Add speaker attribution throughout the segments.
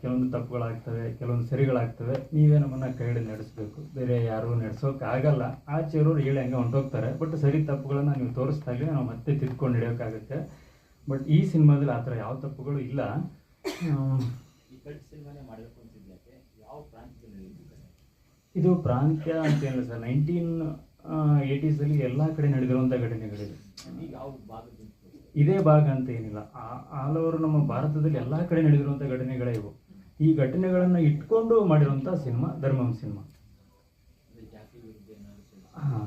Speaker 1: ಕೆಲವೊಂದು ತಪ್ಪುಗಳಾಗ್ತವೆ, ಕೆಲವೊಂದು ಸರಿಗಳಾಗ್ತವೆ. ನೀವೇ ನಮ್ಮನ್ನು ಕೈ ಹಿಡಿದು ನಡೆಸಬೇಕು, ಬೇರೆ ಯಾರೂ ನಡೆಸೋಕ್ಕಾಗಲ್ಲ. ಆಚೆಯವರು ಹೇಳಿ ಹಂಗೆ ಹೊಂಟೋಗ್ತಾರೆ. ಬಟ್ ಸರಿ ತಪ್ಪುಗಳನ್ನು ನೀವು ತೋರಿಸ್ದಾಗಲೇ ನಾವು ಮತ್ತೆ ತಿದ್ಕೊಂಡು ನಡೆಯೋಕ್ಕಾಗುತ್ತೆ. ಬಟ್ ಈ ಸಿನಿಮಾದಲ್ಲಿ ಆ ಥರ ಯಾವ ತಪ್ಪುಗಳು ಇಲ್ಲ. ಇದು ಪ್ರಾಂತ್ಯ ಅಂತೇನಿಲ್ಲ ಸರ್, 1980s ಎಲ್ಲ ಕಡೆ ನಡೆದಿರುವಂಥ ಘಟನೆಗಳಿದೆ. ಇದೇ ಭಾಗ ಅಂತ ಏನಿಲ್ಲ, ಆಲ್ ಓವರ್ ನಮ್ಮ ಭಾರತದಲ್ಲಿ ಎಲ್ಲ ಕಡೆ ನಡೆದಿರುವಂಥ ಘಟನೆಗಳೇ ಇವು. ಈ ಘಟನೆಗಳನ್ನು ಇಟ್ಕೊಂಡು ಮಾಡಿರುವಂಥ ಸಿನಿಮಾ ಧರ್ಮಂ ಸಿನಿಮಾ. ಹಾಂ,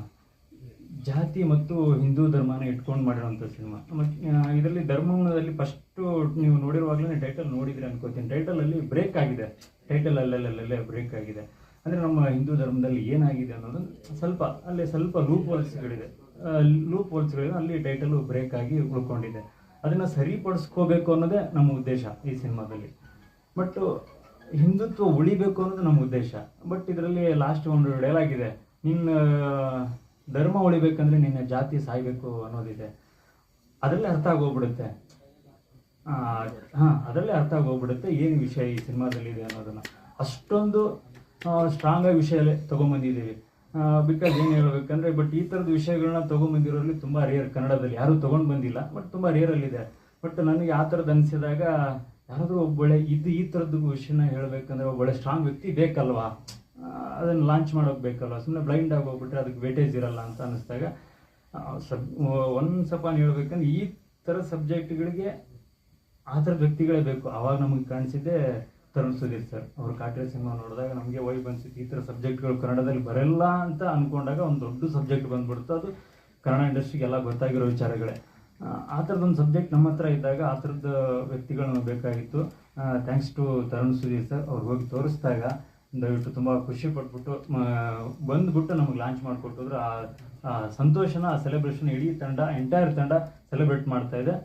Speaker 1: ಜಾತಿ ಮತ್ತು ಹಿಂದೂ ಧರ್ಮನ ಇಟ್ಕೊಂಡು ಮಾಡಿರೋಂಥ ಸಿನಿಮಾ. ಇದರಲ್ಲಿ ಧರ್ಮದಲ್ಲಿ ಫಸ್ಟು ನೀವು ನೋಡಿರುವಾಗಲೇ ಟೈಟಲ್ ನೋಡಿದ್ರಿ ಅನ್ಕೋತೀನಿ. ಟೈಟಲಲ್ಲಿ ಬ್ರೇಕ್ ಆಗಿದೆ, ಟೈಟಲ್ ಅಲ್ಲೇ ಬ್ರೇಕ್ ಆಗಿದೆ. ಅಂದರೆ ನಮ್ಮ ಹಿಂದೂ ಧರ್ಮದಲ್ಲಿ ಏನಾಗಿದೆ ಅನ್ನೋದು ಸ್ವಲ್ಪ ಲೂಪ್ ಹೋಲ್ಸ್ಗಳಿದೆ, ಅಲ್ಲಿ ಟೈಟಲು ಬ್ರೇಕ್ ಆಗಿ ಉಳ್ಕೊಂಡಿದೆ. ಅದನ್ನು ಸರಿಪಡಿಸ್ಕೋಬೇಕು ಅನ್ನೋದೇ ನಮ್ಮ ಉದ್ದೇಶ ಈ ಸಿನಿಮಾದಲ್ಲಿ. ಬಟ್ ಹಿಂದುತ್ವ ಉಳಿಬೇಕು ಅನ್ನೋದು ನಮ್ಮ ಉದ್ದೇಶ. ಬಟ್ ಇದರಲ್ಲಿ ಲಾಸ್ಟ್ ಒಂದು ಡೈಲಾಗ್ ಇದೆ, ನಿನ್ನ ಧರ್ಮ ಉಳಿಬೇಕಂದ್ರೆ ನಿನ್ನ ಜಾತಿ ಸಾಯ್ಬೇಕು ಅನ್ನೋದಿದೆ. ಅದರಲ್ಲೇ ಅರ್ಥ ಆಗೋಗ್ಬಿಡುತ್ತೆ. ಅದರಲ್ಲೇ ಅರ್ಥ ಆಗೋಗ್ಬಿಡುತ್ತೆ ಏನು ವಿಷಯ ಈ ಸಿನಿಮಾದಲ್ಲಿ ಇದೆ ಅನ್ನೋದನ್ನು. ಅಷ್ಟೊಂದು ಸ್ಟ್ರಾಂಗಾಗಿ ವಿಷಯ ತೊಗೊಂಬಂದಿದ್ದೀವಿ. ಬಿಕಾಸ್ ಏನು ಹೇಳ್ಬೇಕಂದ್ರೆ, ಬಟ್ ಈ ಥರದ ವಿಷಯಗಳನ್ನ ತೊಗೊಂಬಂದಿರೋರಲ್ಲಿ ತುಂಬ ರೇರ್. ಕನ್ನಡದಲ್ಲಿ ಯಾರೂ ತೊಗೊಂಡು ಬಂದಿಲ್ಲ, ಬಟ್ ತುಂಬ ರೇರಲ್ಲಿದೆ. ಬಟ್ ನನಗೆ ಆ ಥರದ್ದು ಅನಿಸಿದಾಗ ಯಾರಾದರೂ ಒಬ್ಬಳೆ ಈ ಥರದ್ದು ವಿಷಯನ ಹೇಳಬೇಕಂದ್ರೆ ಒಬ್ಬಳೆ ಸ್ಟ್ರಾಂಗ್ ವ್ಯಕ್ತಿ ಬೇಕಲ್ವಾ, ಅದನ್ನು ಲಾಂಚ್ ಮಾಡೋಕೆ ಬೇಕಲ್ವ. ಸುಮ್ಮನೆ ಬ್ಲೈಂಡ್ ಆಗಿ ಹೋಗ್ಬಿಟ್ರೆ ಅದಕ್ಕೆ ವೇಟೇಜ್ ಇರಲ್ಲ ಅಂತ ಅನ್ನಿಸ್ದಾಗ ಸ್ವಲ್ಪ ಹೇಳ್ಬೇಕಂದ್ರೆ ಈ ಥರ ಸಬ್ಜೆಕ್ಟ್ಗಳಿಗೆ ಆ ಥರದ ವ್ಯಕ್ತಿಗಳೇ ಬೇಕು. ಆವಾಗ ನಮಗೆ ಕಾಣಿಸಿದ್ದೆ ತರುಣ್ ಸುಧೀರ್ ಸರ್. ಅವ್ರ ಕಾಟೇರ ಸಿನಿಮಾ ನೋಡಿದಾಗ ನಮಗೆ ವೈಬ್ ಅನಿಸಿತ್ತು. ಈ ಥರ ಸಬ್ಜೆಕ್ಟ್ಗಳು ಕನ್ನಡದಲ್ಲಿ ಬರಲ್ಲ ಅಂತ ಅಂದ್ಕೊಂಡಾಗ ಒಂದು ದೊಡ್ಡ ಸಬ್ಜೆಕ್ಟ್ ಬಂದ್ಬಿಡ್ತು. ಅದು ಕನ್ನಡ ಇಂಡಸ್ಟ್ರಿಗೆಲ್ಲ ಗೊತ್ತಾಗಿರೋ ವಿಚಾರಗಳೇ. ಆ ಥರದೊಂದು ಸಬ್ಜೆಕ್ಟ್ ನಮ್ಮ ಹತ್ರ ಇದ್ದಾಗ ಆ ಥರದ ವ್ಯಕ್ತಿಗಳು ಬೇಕಾಗಿತ್ತು. Thanks to Tarun Sudheer sir. ಅವ್ರು ಹೋಗಿ ತೋರಿಸಿದಾಗ ದಯವಿಟ್ಟು ತುಂಬ ಖುಷಿ ಪಟ್ಬಿಟ್ಟು ಬಂದುಬಿಟ್ಟು ನಮಗೆ ಲಾಂಚ್ ಮಾಡಿಕೊಟ್ಟಿದ್ರು. ಆ ಸಂತೋಷನ, ಆ ಸೆಲೆಬ್ರೇಷನ್ ಇಡೀ ಎಂಟೈರ್ ತಂಡ ಸೆಲೆಬ್ರೇಟ್ ಮಾಡ್ತಾ ಇದೆ.